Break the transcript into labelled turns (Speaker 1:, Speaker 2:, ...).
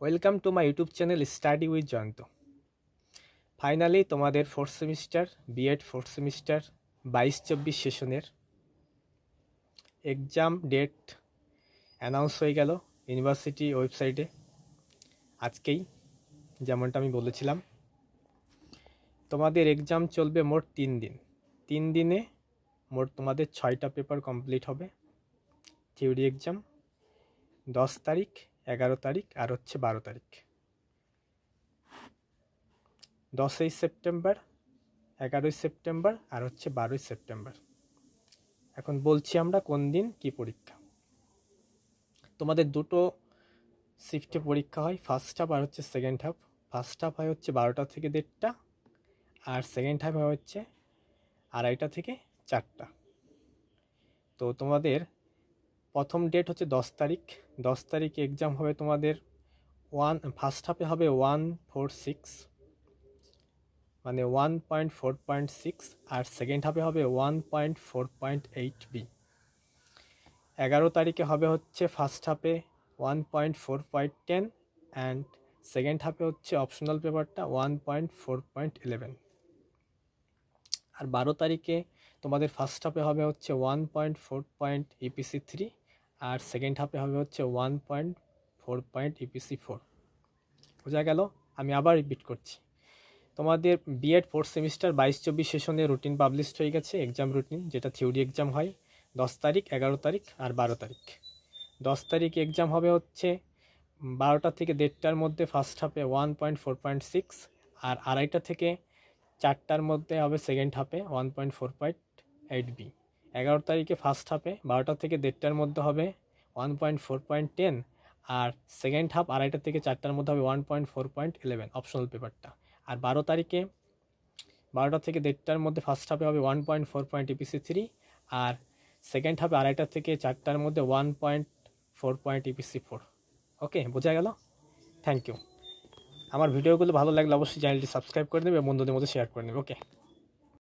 Speaker 1: Welcome to my YouTube channel study with Jayanta. Finally তোমাদের fourth semester B Ed fourth semester 22-24 সেশনের exam date announce হয়ে গেল university ওয়েবসাইটে আজকেই, যেমনটা আমি বলেছিলাম। তোমাদের এক্সাম চলবে মোট 3 দিন। 3 দিনে মোট তোমাদের 6টা পেপার কমপ্লিট হবে। থিওরি এক্সাম 10 তারিখ, 11 তারিখ আর 12 তারিখ। 10ই সেপ্টেম্বর, 11ই সেপ্টেম্বর আর 12ই সেপ্টেম্বর। এখন বলছি আমরা কোন দিন কি পরীক্ষা। তোমাদের দুটো শিফটে পরীক্ষা হয়, ফার্স্ট হাফ আর সেকেন্ড হাফ। ফার্স্ট হাফ হয় 12টা থেকে 1:30, আর সেকেন্ড হাফ হয় 2:30 থেকে 4টা। তো তোমাদের প্রথম ডেট 10 তারিখ। 10 তারিখে এক্সাম হবে তোমাদের ফার্স্ট হাফে হবে 146, মানে 1.4.6, আর সেকেন্ড হাফে হবে 1.4.8b। 11 তারিখে হবে ফার্স্ট হাফে 1.4.10 অ্যান্ড সেকেন্ড হাফে অপশনাল পেপারটা 1.4.11। আর 12 তারিখে তোমাদের ফার্স্ট হাফে হবে 1.4.EPC3 আর সেকেন্ড হাফে হবে 1.4.EPC4। বোঝা গেল? আমি আবার রিপিট করছি। তোমাদের বিএড ফোর্থ সেমিস্টার 22-24 সেশনে রুটিন পাবলিশড হয়ে গেছে, এক্সাম রুটিন, যেটা থিওরি এক্সাম হয় 10 তারিখ, 11 তারিখ আর 12 তারিখ। 10 তারিখ এক্সাম হবে 12টা থেকে 1:30টার মধ্যে ফার্স্ট হাফে 1.4.6, আর 2:30 থেকে 4টার মধ্যে হবে সেকেন্ড হাফে 1.4.8b। 11 তারিখে ফার্স্ট হাফে 12টা থেকে 1:30টার মধ্যে হবে 1.4.10, আর সেকেন্ড হাফ 2:30 থেকে 4টার মধ্যে হবে 1.4.11 অপশনাল পেপারটা। আর 12 তারিখে 12টা থেকে 1:30টার মধ্যে ফার্স্ট হাফে হবে 1.4.EPC3, আর সেকেন্ড হাফে 2:30 থেকে 4টার মধ্যে 1.4.EPC4। ওকে, বোঝা গেল? Thank you. আমার ভিডিওগুলো ভালো লাগলে অবশ্যই চ্যানেলটি সাবস্ক্রাইব করে দেবে এবং বন্ধুদের মধ্যে শেয়ার করে নেবে। ওকে।